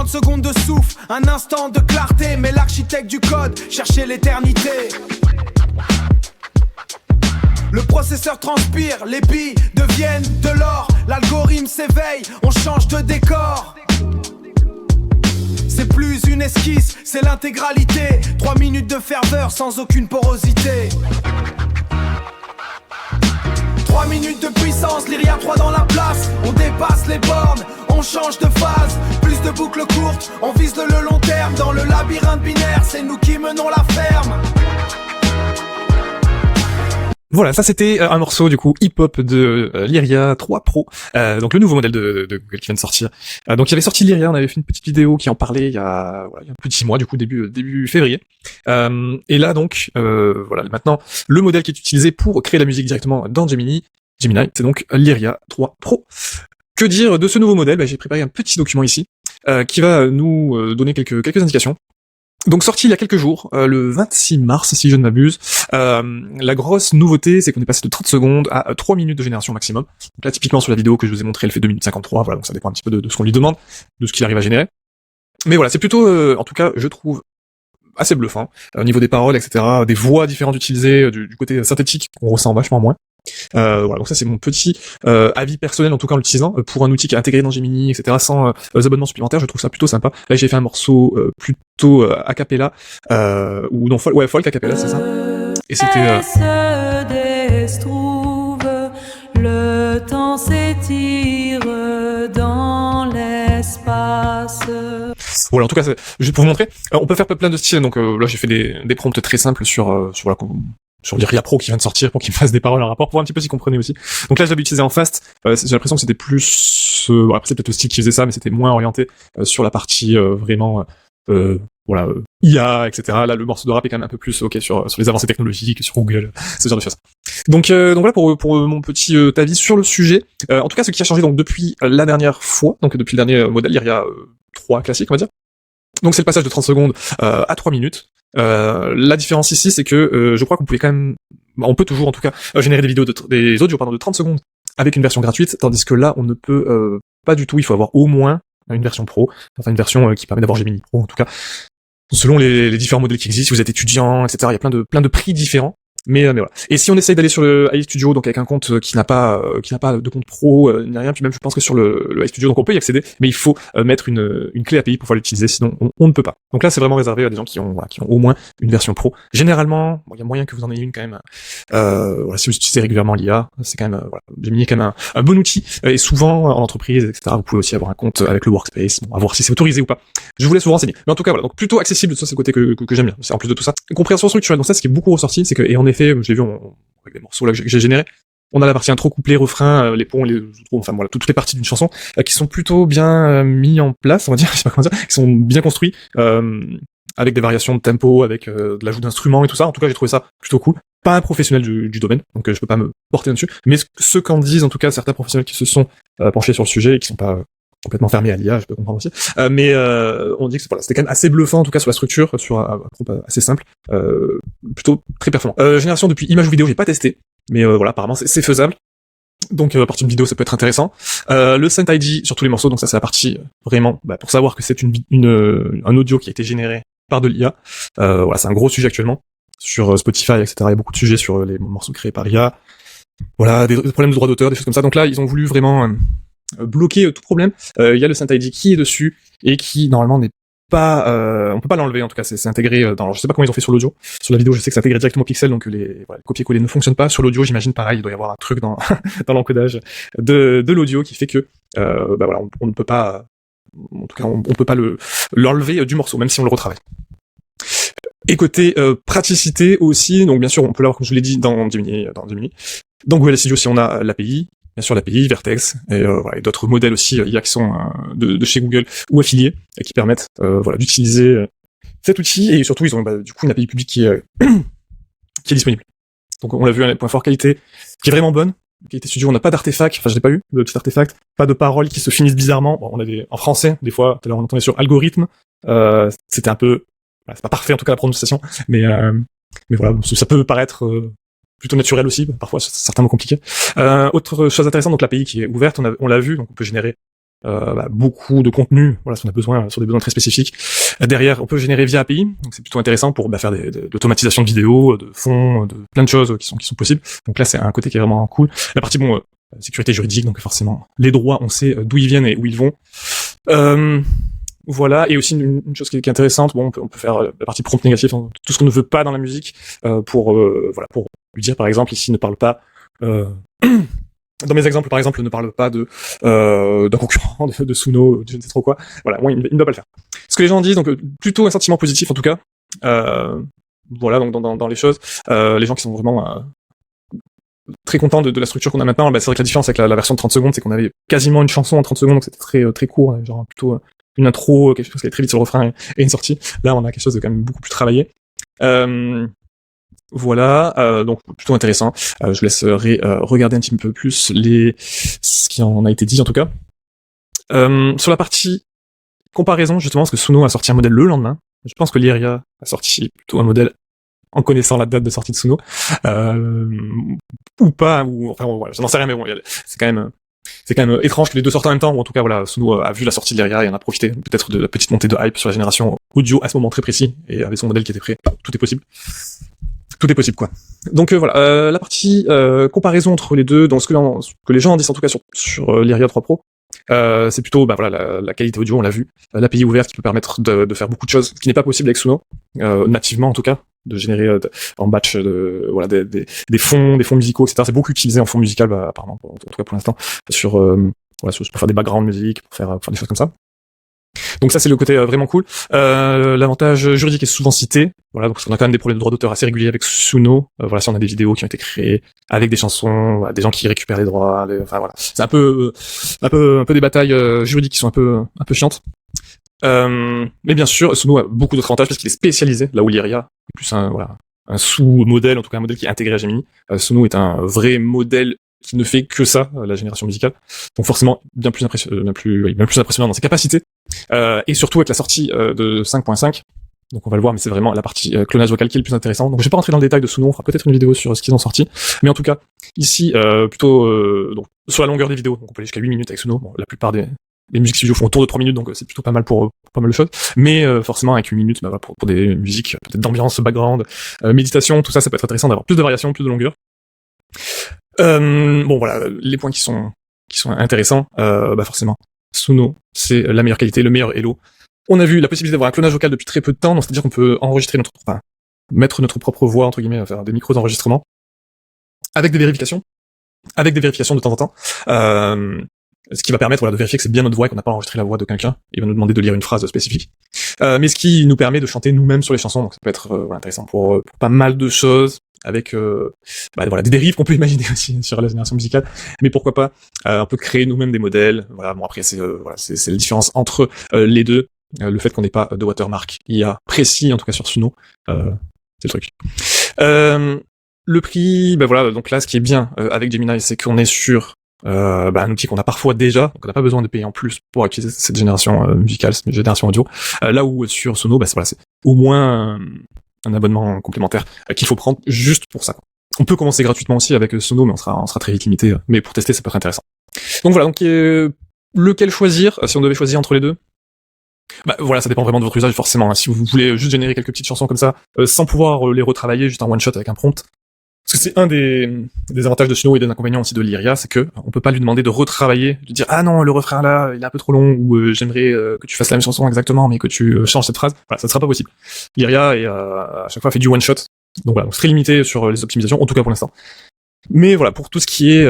30 secondes de souffle, un instant de clarté. Mais l'architecte du code cherchait l'éternité. Le processeur transpire, les billes deviennent de l'or. L'algorithme s'éveille, on change de décor. C'est plus une esquisse, c'est l'intégralité. 3 minutes de ferveur sans aucune porosité. 3 minutes de puissance, Lyria 3 dans la place. On dépasse les bornes, on change de phase. Plus de boucles courtes, on vise le long terme. Dans le labyrinthe binaire, c'est nous qui menons la ferme. Voilà, ça c'était un morceau du coup hip-hop de Lyria 3 Pro, donc le nouveau modèle de Google qui vient de sortir. Donc il avait sorti Lyria, on avait fait une petite vidéo qui en parlait il y a un petit mois, du coup début février. Et là donc voilà, maintenant le modèle qui est utilisé pour créer la musique directement dans Gemini, c'est donc Lyria 3 Pro. Que dire de ce nouveau modèle ? J'ai préparé un petit document ici qui va nous donner quelques indications. Donc sorti il y a quelques jours, le 26 mars si je ne m'abuse. La grosse nouveauté, c'est qu'on est passé de 30 secondes à 3 minutes de génération maximum. Donc là typiquement sur la vidéo que je vous ai montrée, elle fait 2 minutes 53, voilà, donc ça dépend un petit peu de ce qu'on lui demande, de ce qu'il arrive à générer. Mais voilà, c'est plutôt, en tout cas, je trouve assez bluffant. Au niveau des paroles, etc., des voix différentes utilisées, du côté synthétique, on ressent vachement moins. Voilà, donc ça c'est mon petit avis personnel en tout cas en l'utilisant pour un outil qui est intégré dans Gemini, etc. sans abonnements supplémentaires, je trouve ça plutôt sympa. Là j'ai fait un morceau plutôt a cappella ou non folk a cappella, c'est ça. Et c'était le temps s'étire dans l'espace. Voilà, en tout cas, c'est juste pour vous montrer. On peut faire plein de styles, donc là j'ai fait des prompts très simples sur Lyria Pro qui vient de sortir pour qu'il me fasse des paroles en rapport, pour voir un petit peu s'y comprenait aussi. Donc là je l'avais utilisé en fast, j'ai l'impression que c'était plus... après c'est peut-être le style qui faisait ça, mais c'était moins orienté sur la partie vraiment... IA, etc. Là, le morceau de rap est quand même un peu plus sur les avancées technologiques, sur Google, ce genre de choses. Donc voilà pour mon petit avis sur le sujet. En tout cas, ce qui a changé donc depuis la dernière fois, donc depuis le dernier modèle, Lyria 3 classique, on va dire. Donc c'est le passage de 30 secondes à 3 minutes. La différence ici, c'est que je crois qu'on pouvait quand même, on peut toujours en tout cas générer des vidéos des audios de 30 secondes avec une version gratuite, tandis que là, on ne peut pas du tout. Il faut avoir au moins une version pro, enfin une version qui permet d'avoir Gemini Pro en tout cas. Selon les différents modèles qui existent, si vous êtes étudiant, etc., il y a plein de prix différents. Mais voilà. Et si on essaye d'aller sur le iStudio, donc avec un compte qui n'a pas de compte pro ni rien, puis même je pense que sur le iStudio, donc on peut y accéder, mais il faut mettre une clé API pour pouvoir l'utiliser, sinon on ne peut pas. Donc là c'est vraiment réservé à des gens qui ont au moins une version pro. Généralement, il y a moyen que vous en ayez une quand même. Si vous utilisez régulièrement l'IA, c'est quand même Gemini est quand même un bon outil. Et souvent en entreprise, etc. Vous pouvez aussi avoir un compte avec le Workspace, à voir si c'est autorisé ou pas. Je vous laisse vous renseigner. Mais en tout cas voilà, donc plutôt accessible, ça c'est le côté que j'aime bien. C'est en plus de tout ça, une compréhension structurelle. Donc ça, ce qui est beaucoup ressorti, c'est que, et en effet, je l'ai vu avec les morceaux là que j'ai générés, on a la partie intro, couplet, refrain, les ponts, les outros, enfin voilà, toutes les parties d'une chanson qui sont plutôt bien mis en place, on va dire, je sais pas comment dire, qui sont bien construits, avec des variations de tempo, avec de l'ajout d'instruments et tout ça. En tout cas, j'ai trouvé ça plutôt cool. Pas un professionnel du domaine, donc je peux pas me porter dessus, mais ce qu'en disent en tout cas certains professionnels qui se sont penchés sur le sujet et qui sont pas complètement fermé à l'IA, je peux comprendre aussi. Mais on dit que c'était quand même assez bluffant, en tout cas sur la structure, sur un prompt assez simple, plutôt très performant. Génération depuis image ou vidéo, j'ai pas testé, mais voilà, apparemment c'est faisable. Donc à partir d'une vidéo, ça peut être intéressant. Le SynthID sur tous les morceaux, donc ça c'est la partie vraiment pour savoir que c'est un audio qui a été généré par de l'IA. Voilà, c'est un gros sujet actuellement sur Spotify, etc. Il y a beaucoup de sujets sur les morceaux créés par IA. Voilà, des problèmes de droits d'auteur, des choses comme ça. Donc là, ils ont voulu vraiment bloquer tout problème. Il y a le SynthID qui est dessus et qui normalement n'est pas, on peut pas l'enlever en tout cas. C'est intégré dans. Alors, je sais pas comment ils ont fait sur l'audio. Sur la vidéo, je sais que c'est intégré directement au pixel, donc les copier-coller ne fonctionne pas. Sur l'audio, j'imagine pareil. Il doit y avoir un truc dans dans l'encodage de l'audio qui fait que on ne peut pas. En tout cas, on peut pas l'enlever du morceau, même si on le retravaille. Et côté praticité aussi, donc bien sûr, on peut l'avoir comme je vous l'ai dit dans Gemini. Donc Google Studio, si on a l'API. Bien sûr l'API, Vertex, et d'autres modèles aussi IA qui sont de chez Google ou affiliés, et qui permettent d'utiliser cet outil, et surtout ils ont du coup une API publique qui est disponible. Donc on l'a vu, un point fort qualité qui est vraiment bonne. Qualité studio, on n'a pas d'artefacts, enfin je l'ai pas eu, de petits artefacts, pas de paroles qui se finissent bizarrement. Bon, on a en français, des fois, tout à l'heure on entendait sur algorithme, c'était un peu, c'est pas parfait en tout cas la prononciation, mais voilà, ça peut paraître plutôt naturel aussi, parfois c'est certainement compliqué. Autre chose intéressante, donc l'API qui est ouverte, on l'a vu, donc on peut générer beaucoup de contenu, voilà, si on a besoin sur des besoins très spécifiques. Derrière, on peut générer via API, donc c'est plutôt intéressant pour faire de l'automatisation de vidéos, de fonds, de plein de choses qui sont possibles. Donc là, c'est un côté qui est vraiment cool. La partie sécurité juridique, donc forcément les droits, on sait d'où ils viennent et où ils vont. Voilà, et aussi une chose qui est intéressante, on peut faire la partie prompt négatif, hein, tout ce qu'on ne veut pas dans la musique, pour lui dire par exemple ici ne parle pas. Dans mes exemples, par exemple, ne parle pas d'un concurrent, de Suno, je ne sais trop quoi. Voilà, moi, il ne doit pas le faire. Ce que les gens disent, donc plutôt un sentiment positif en tout cas. Voilà, donc dans les choses, les gens qui sont vraiment très contents de la structure qu'on a maintenant, c'est vrai que la différence avec la version de 30 secondes, c'est qu'on avait quasiment une chanson en 30 secondes, donc c'était très court, genre plutôt une intro, quelque chose qui allait très vite sur le refrain et une sortie. Là, on a quelque chose de quand même beaucoup plus travaillé. Voilà, donc plutôt intéressant. Je laisse regarder un petit peu plus ce qui en a été dit en tout cas. Sur la partie comparaison, justement, parce que Suno a sorti un modèle le lendemain. Je pense que Lyria a sorti plutôt un modèle en connaissant la date de sortie de Suno, ou pas, ou enfin voilà, je n'en sais rien, mais bon, c'est quand même étrange que les deux sortent en même temps, ou en tout cas voilà, Suno a vu la sortie de Lyria et en a profité peut-être de la petite montée de hype sur la génération audio à ce moment très précis, et avec son modèle qui était prêt. Tout est possible. Tout est possible, quoi. Donc voilà, la partie comparaison entre les deux, donc ce que les gens en disent en tout cas sur Lyria 3 Pro, c'est plutôt la qualité audio, on l'a vu, l'API ouverte qui peut permettre de faire beaucoup de choses, ce qui n'est pas possible avec Suno, nativement en tout cas, de générer en batch des fonds musicaux, etc. C'est beaucoup utilisé en fond musical, apparemment, en tout cas pour l'instant, pour faire des background music, pour faire des choses comme ça. Donc ça c'est le côté vraiment cool. L'avantage juridique est souvent cité, voilà, donc parce qu'on a quand même des problèmes de droits d'auteur assez réguliers avec Suno. Voilà, si on a des vidéos qui ont été créées avec des chansons, voilà, des gens qui récupèrent les droits, enfin voilà, c'est un peu des batailles juridiques qui sont un peu chiantes. Mais bien sûr, Suno a beaucoup d'autres avantages parce qu'il est spécialisé, là où Lyria est plus un sous-modèle, en tout cas un modèle qui est intégré à Gemini. Suno est un vrai modèle qui ne fait que ça, la génération musicale. Donc forcément, bien plus impressionnant dans ses capacités. Et surtout avec la sortie de 5.5. Donc on va le voir, mais c'est vraiment la partie clonage vocal qui est le plus intéressant. Donc je vais pas rentrer dans le détail de Suno, on fera peut-être une vidéo sur ce qu'ils ont sorti. Mais en tout cas, ici, plutôt donc sur la longueur des vidéos, donc on peut aller jusqu'à 8 minutes avec Suno. Bon, la plupart des musiques studio font autour de 3 minutes, donc c'est plutôt pas mal pour pas mal de choses. Mais forcément, avec 8 minutes, pour des musiques peut-être d'ambiance, background, méditation, tout ça, ça peut être intéressant d'avoir plus de variation, plus de longueur. Bon voilà, les points qui sont intéressants, forcément, Suno, c'est la meilleure qualité, le meilleur Hello. On a vu la possibilité d'avoir un clonage vocal depuis très peu de temps, donc c'est-à-dire qu'on peut enregistrer mettre notre propre voix, entre guillemets, faire des micros d'enregistrement, avec des vérifications de temps en temps, ce qui va permettre de vérifier que c'est bien notre voix et qu'on n'a pas enregistré la voix de quelqu'un. Il va nous demander de lire une phrase spécifique. Mais ce qui nous permet de chanter nous-mêmes sur les chansons, donc ça peut être intéressant pour pas mal de choses, avec des dérives qu'on peut imaginer aussi sur la génération musicale, mais pourquoi pas on peut créer nous-mêmes des modèles. Voilà, bon après c'est la différence entre les deux, le fait qu'on n'ait pas de watermark IA précis en tout cas sur Suno, c'est le truc. Le prix, donc là ce qui est bien avec Gemini, c'est qu'on est sur un outil qu'on a parfois déjà, donc on n'a pas besoin de payer en plus pour utiliser cette génération musicale, cette génération audio. Là où sur Suno, c'est au moins un abonnement complémentaire qu'il faut prendre juste pour ça. On peut commencer gratuitement aussi avec Suno, mais on sera très vite limité. Mais pour tester, ça peut être intéressant. Donc voilà, lequel choisir si on devait choisir entre les deux? Ça dépend vraiment de votre usage forcément. Si vous voulez juste générer quelques petites chansons comme ça, sans pouvoir les retravailler, juste en one shot avec un prompt. Parce que c'est un des avantages de Suno et des inconvénients aussi de Lyria, c'est que on peut pas lui demander de retravailler, de dire ah non le refrain là il est un peu trop long, ou j'aimerais que tu fasses la même chanson exactement mais que tu changes cette phrase. Voilà, ça ne sera pas possible. Lyria à chaque fois fait du one shot, donc voilà, donc c'est très limité sur les optimisations, en tout cas pour l'instant. Mais voilà, pour tout ce qui est,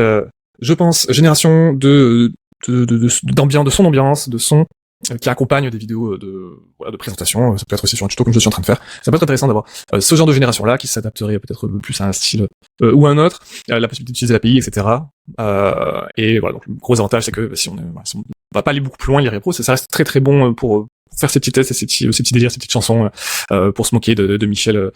je pense, génération de son ambiance, de son qui accompagne des vidéos de présentation, ça peut être aussi sur un tuto comme je suis en train de faire. Ça peut être intéressant d'avoir ce genre de génération-là qui s'adapterait peut-être plus à un style ou à un autre, la possibilité d'utiliser l'API, etc. Et voilà, donc le gros avantage c'est que si on va pas aller beaucoup plus loin, Lyria Pro, ça reste très très bon pour faire ses petits tests et ses petits délires, ses petites chansons, pour se moquer de Michel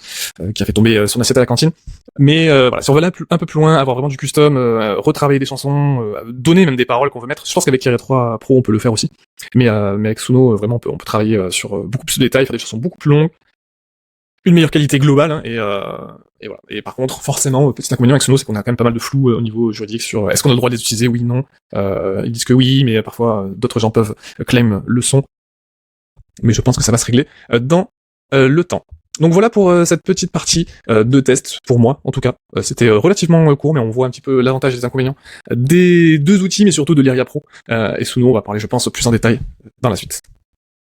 qui a fait tomber son assiette à la cantine. Mais si on veut aller un peu plus loin, avoir vraiment du custom, retravailler des chansons, donner même des paroles qu'on veut mettre, je pense qu'avec Lyria 3 Pro on peut le faire aussi. Mais avec Suno, vraiment on peut travailler sur beaucoup plus de détails, faire des chansons beaucoup plus longues, une meilleure qualité globale, hein, et voilà. Et par contre, forcément, petit inconvénient avec Sonos, c'est qu'on a quand même pas mal de flou au niveau juridique sur est-ce qu'on a le droit de les utiliser, oui, non. Ils disent que oui, mais parfois d'autres gens peuvent claim le son. Mais je pense que ça va se régler dans le temps. Donc voilà pour cette petite partie de test, pour moi en tout cas. C'était relativement court, mais on voit un petit peu l'avantage et les inconvénients des deux outils, mais surtout de l'Iria Pro. Et Suno, on va parler, je pense, plus en détail dans la suite.